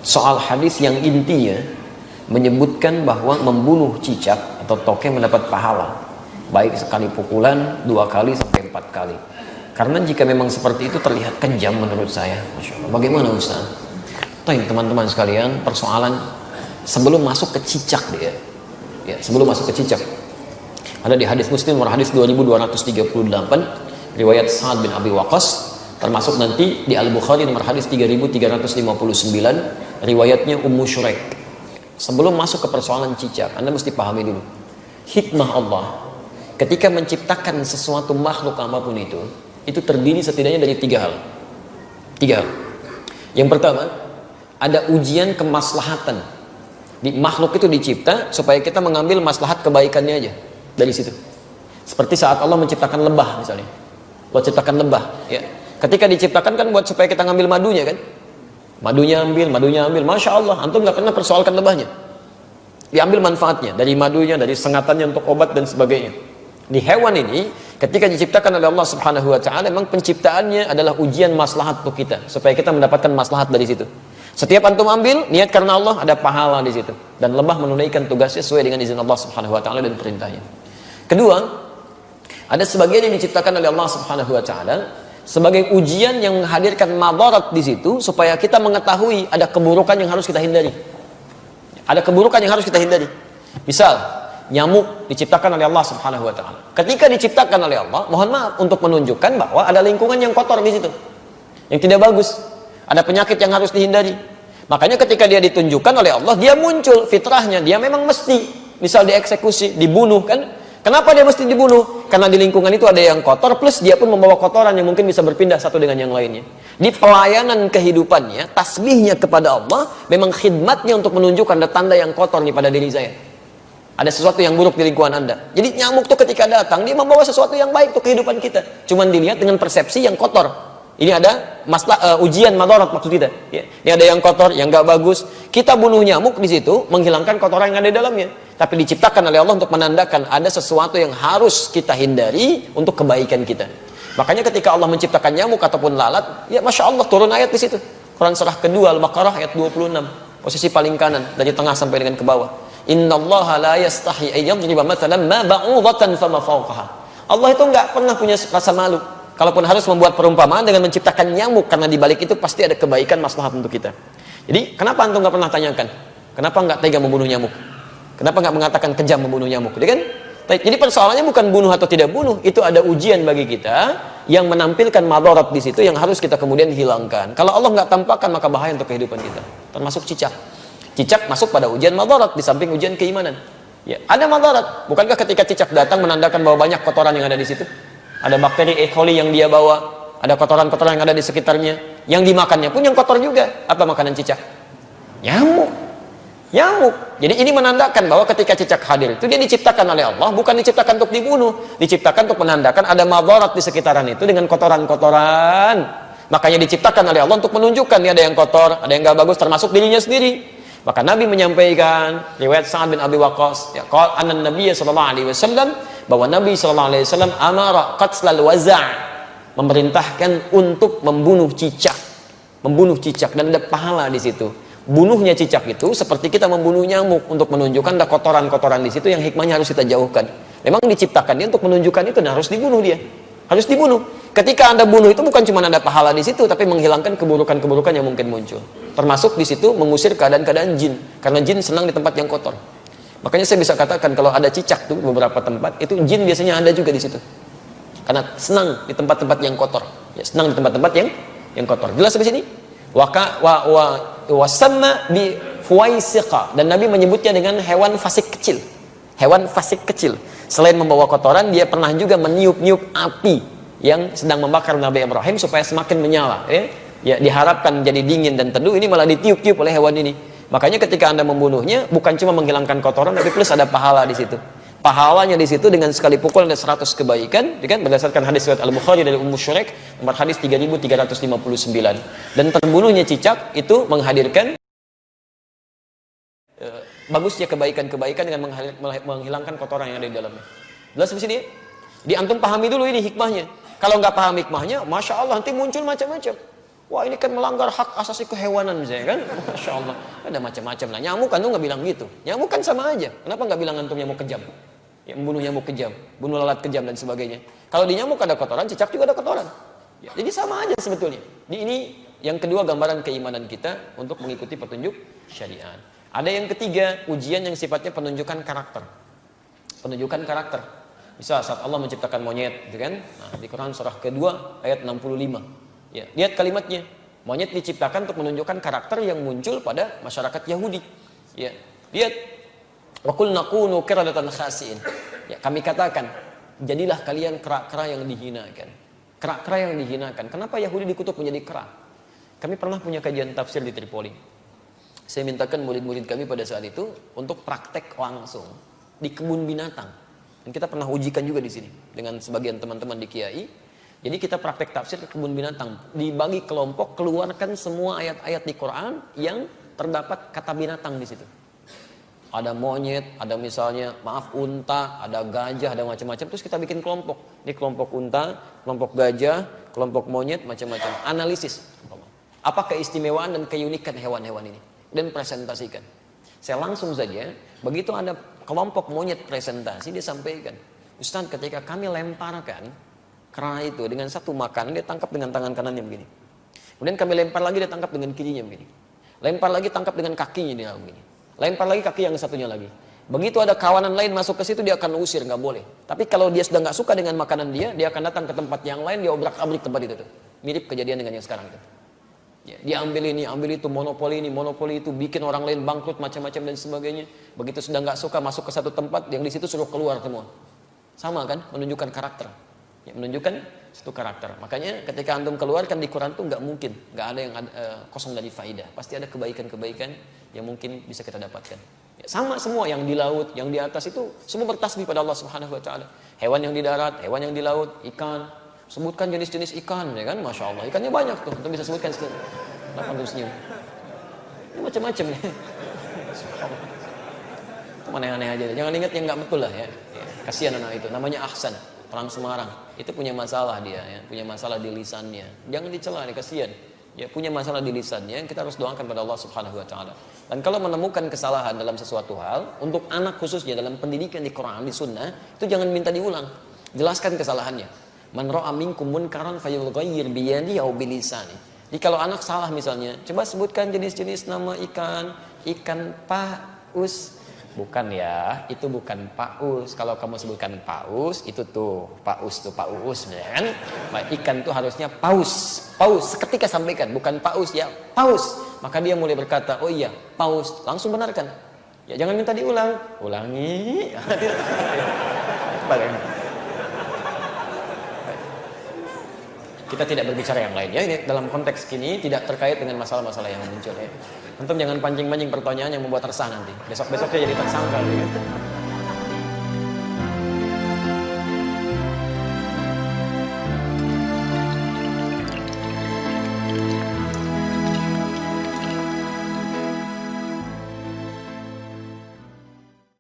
soal hadis yang intinya menyebutkan bahwa membunuh cicak atau toke mendapat pahala, baik sekali pukulan 2 kali sampai 4 kali. Karena jika memang seperti itu terlihat kejam menurut saya. Masya Allah. Bagaimana Ustaz? Teman-teman sekalian, persoalan sebelum masuk ke cicak dia. Ya, sebelum masuk ke cicak. Ada di hadis Muslim nomor hadis 2238 riwayat Sa'ad bin Abi Waqqas, termasuk nanti di Al-Bukhari nomor hadis 3359 riwayatnya Ummu Syuraik. Sebelum masuk ke persoalan cicak, Anda mesti pahami dulu hikmah Allah ketika menciptakan sesuatu makhluk apapun itu terdiri setidaknya dari 3 hal. 3 hal. Yang pertama, ada ujian kemaslahatan. Di makhluk itu dicipta supaya kita mengambil maslahat kebaikannya aja dari situ. Seperti saat Allah menciptakan lebah misalnya. Allah ciptakan lebah, ya. Ketika diciptakan kan buat supaya kita ngambil madunya kan? Madunya ambil, Masya Allah, antum nggak pernah persoalkan lebahnya. Diambil manfaatnya dari madunya, dari sengatannya untuk obat dan sebagainya. Di hewan ini, ketika diciptakan oleh Allah Subhanahu Wa Taala, memang penciptaannya adalah ujian maslahat untuk kita, supaya kita mendapatkan maslahat dari situ. Setiap antum ambil, niat karena Allah, ada pahala di situ. Dan lebah menunaikan tugasnya sesuai dengan izin Allah Subhanahu Wa Taala dan perintahnya. Kedua, ada sebagian yang diciptakan oleh Allah Subhanahu Wa Taala sebagai ujian yang menghadirkan madarat di situ, supaya kita mengetahui ada keburukan yang harus kita hindari. Ada keburukan yang harus kita hindari. Misal, nyamuk diciptakan oleh Allah Subhanahu Wa Taala. Ketika diciptakan oleh Allah, mohon maaf, untuk menunjukkan bahwa ada lingkungan yang kotor di situ, yang tidak bagus, ada penyakit yang harus dihindari. Makanya ketika dia ditunjukkan oleh Allah, dia muncul fitrahnya, dia memang mesti, misal dieksekusi, dibunuh kan? Kenapa dia mesti dibunuh? Karena di lingkungan itu ada yang kotor, plus dia pun membawa kotoran yang mungkin bisa berpindah satu dengan yang lainnya. Di pelayanan kehidupannya, tasbihnya kepada Allah, memang khidmatnya untuk menunjukkan ada tanda yang kotor nih pada diri saya. Ada sesuatu yang buruk di lingkungan Anda. Jadi nyamuk tuh ketika datang, dia membawa sesuatu yang baik untuk kehidupan kita. Cuman dilihat dengan persepsi yang kotor. Ini ada ujian madarat maksud kita. Ya. Ini ada yang kotor, yang gak bagus. Kita bunuh nyamuk di situ, menghilangkan kotoran yang ada di dalamnya. Tapi diciptakan oleh Allah untuk menandakan ada sesuatu yang harus kita hindari untuk kebaikan kita. Makanya ketika Allah menciptakan nyamuk ataupun lalat, ya Masya Allah turun ayat di situ. Quran surah kedua Al-Baqarah ayat 26, posisi paling kanan dari tengah sampai dengan ke bawah. Innallaha la yastahi ayyadriba mathalan ma ba'udatan fama fawqaha. Allah itu enggak pernah punya rasa malu kalaupun harus membuat perumpamaan dengan menciptakan nyamuk, karena di balik itu pasti ada kebaikan maslahat untuk kita. Jadi kenapa antum nggak pernah tanyakan? Kenapa nggak tega membunuh nyamuk? Kenapa nggak mengatakan kejam membunuh nyamuk? Jadi kan? Jadi persoalannya bukan bunuh atau tidak bunuh, itu ada ujian bagi kita yang menampilkan madarat di situ yang harus kita kemudian hilangkan. Kalau Allah nggak tampakkan, maka bahaya untuk kehidupan kita. Termasuk cicak. Cicak masuk pada ujian madarat di samping ujian keimanan. Ya, ada madarat. Bukankah ketika cicak datang menandakan bahwa banyak kotoran yang ada di situ? Ada bakteri E. coli yang dia bawa, ada kotoran-kotoran yang ada di sekitarnya. Yang dimakannya pun yang kotor juga. Apa makanan cicak? Nyamuk. Jadi ini menandakan bahwa ketika cicak hadir itu dia diciptakan oleh Allah, bukan diciptakan untuk dibunuh, diciptakan untuk menandakan ada madarat di sekitaran itu dengan kotoran-kotoran. Makanya diciptakan oleh Allah untuk menunjukkan ini ada yang kotor, ada yang gak bagus, termasuk dirinya sendiri. Maka Nabi menyampaikan riwayat Sa'ad bin Abi Waqqas, ya, qala anna Nabiy sallallahu alaihi wasallam, bahwa Nabi sallallahu alaihi wasallam amara qatlal waza', memerintahkan untuk membunuh cicak dan ada pahala di situ. Bunuhnya cicak itu seperti kita membunuh nyamuk, untuk menunjukkan ada kotoran-kotoran di situ yang hikmahnya harus kita jauhkan. Memang diciptakan dia untuk menunjukkan itu, dan harus dibunuh dia. Harus dibunuh. Ketika Anda bunuh itu bukan cuma ada pahala di situ, tapi menghilangkan keburukan-keburukan yang mungkin muncul. Termasuk di situ mengusir keadaan-keadaan jin, karena jin senang di tempat yang kotor. Makanya saya bisa katakan kalau ada cicak tuh beberapa tempat, itu jin biasanya ada juga di situ. Karena senang di tempat-tempat yang kotor. Ya, senang di tempat-tempat yang kotor. Jelas sampai sini? Wasamma bi fuwaisiqa, dan Nabi menyebutnya dengan hewan fasik kecil. Hewan fasik kecil. Selain membawa kotoran, dia pernah juga meniup-niup api yang sedang membakar Nabi Ibrahim supaya semakin menyala. Ya, diharapkan jadi dingin dan teduh, ini malah ditiup-tiup oleh hewan ini. Makanya ketika Anda membunuhnya, bukan cuma menghilangkan kotoran, tapi plus ada pahala di situ. Pahalanya di situ dengan sekali pukul ada 100 kebaikan, kan? Berdasarkan hadis riwayat Al-Bukhari dari Ummu Syuraik nomor hadis 3359. Dan terbunuhnya cicak itu menghadirkan bagusnya kebaikan-kebaikan dengan menghilangkan kotoran yang ada di dalamnya. Jelas di sini? Di antum pahami dulu ini hikmahnya. Kalau nggak paham hikmahnya, Masya Allah nanti muncul macam-macam. Wah ini kan melanggar hak asasi kehewanan misalnya kan. Masya Allah. Ada macam-macam lah. Nyamuk kan tuh nggak bilang gitu. Nyamuk kan sama aja. Kenapa nggak bilang antum nyamuk kejam? Ya, membunuh nyamuk kejam, bunuh lalat kejam dan sebagainya. Kalau di nyamuk ada kotoran, cicak juga ada kotoran. Ya, jadi sama aja sebetulnya. Ini yang kedua gambaran keimanan kita untuk mengikuti petunjuk syariat. Ada yang ketiga, ujian yang sifatnya penunjukan karakter. Penunjukan karakter. Misal saat Allah menciptakan monyet, gitu kan? Nah, di Quran surah kedua ayat 65. Ya, lihat kalimatnya. Monyet diciptakan untuk menunjukkan karakter yang muncul pada masyarakat Yahudi. Ya, lihat. Wa qulna kunu qiradatan khasiin. Ya, kami katakan, jadilah kalian kera-kera yang dihinakan. Kera-kera yang dihinakan. Kenapa Yahudi dikutuk menjadi kera? Kami pernah punya kajian tafsir di Tripoli. Saya mintakan murid-murid kami pada saat itu untuk praktek langsung di kebun binatang. Dan kita pernah ujikan juga di sini dengan sebagian teman-teman di Kiai. Jadi kita praktek tafsir ke kebun binatang. Dibagi kelompok, keluarkan semua ayat-ayat di Quran yang terdapat kata binatang di situ. Ada monyet, ada misalnya maaf unta, ada gajah, ada macam-macam. Terus kita bikin kelompok. Ini kelompok unta, kelompok gajah, kelompok monyet, macam-macam. Analisis. Apa keistimewaan dan keunikan hewan-hewan ini? Dan presentasikan. Saya langsung saja, begitu ada kelompok monyet presentasi, dia sampaikan, Ustaz, ketika kami lemparkan kera itu dengan satu makanan, dia tangkap dengan tangan kanannya begini. Kemudian kami lempar lagi, dia tangkap dengan kirinya begini. Lempar lagi, tangkap dengan kakinya dia begini. Lempar lagi kaki yang satunya lagi. Begitu ada kawanan lain masuk ke situ, dia akan usir, nggak boleh. Tapi kalau dia sudah nggak suka dengan makanan dia akan datang ke tempat yang lain, dia obrak-abrik tempat itu tuh. Mirip kejadian dengan yang sekarang itu. Ya, dia ambil ini, ambil itu, monopoli ini, monopoli itu, bikin orang lain bangkrut, macam-macam dan sebagainya. Begitu sudah nggak suka masuk ke satu tempat, yang di situ suruh keluar semua. Sama kan, menunjukkan karakter. Ya, menunjukkan satu karakter. Makanya ketika antum keluarkan di Quran tuh nggak mungkin, nggak ada yang kosong dari faidah. Pasti ada kebaikan-kebaikan yang mungkin bisa kita dapatkan. Ya, sama semua yang di laut, yang di atas itu semua bertasbih pada Allah Subhanahu Wa Taala. Hewan yang di darat, hewan yang di laut, ikan. Sebutkan jenis-jenis ikan, ya kan? Masya Allah, ikannya banyak tuh. Antum bisa sebutkan sekian. Kenapa antum senyum? Ini macam-macam nih. Itu aneh-aneh aja. Jangan ingat yang nggak betul lah ya. Kasihan anak itu. Namanya Ahsan. Orang Semarang itu punya masalah dia ya, punya masalah di lisannya. Jangan dicela nih, kasihan. Ya, punya masalah di lisannya, kita harus doakan pada Allah Subhanahu Wa Taala. Dan kalau menemukan kesalahan dalam sesuatu hal, untuk anak khususnya dalam pendidikan di Quran, di Sunnah, itu jangan minta diulang. Jelaskan kesalahannya. Man ra'a minkum munkaran falyughayyir bi yadihi aw bi lisanihi. Jadi kalau anak salah misalnya, coba sebutkan jenis-jenis nama ikan, ikan paus. Bukan ya, itu bukan paus. Kalau kamu sebutkan paus, itu tuh paus tuh paus, ya kan? Nah, ikan tuh harusnya paus. Paus, seketika sampaikan, bukan paus ya, paus. Maka dia mulai berkata, oh iya, paus. Langsung benarkan. Ya jangan minta diulang. Ulangi. Bagaimana? Kita tidak berbicara yang lain ya, ini dalam konteks kini tidak terkait dengan masalah-masalah yang muncul ya. Antum jangan pancing-pancing pertanyaan yang membuat resah nanti. Besok-besok saya jadi tersangka ya.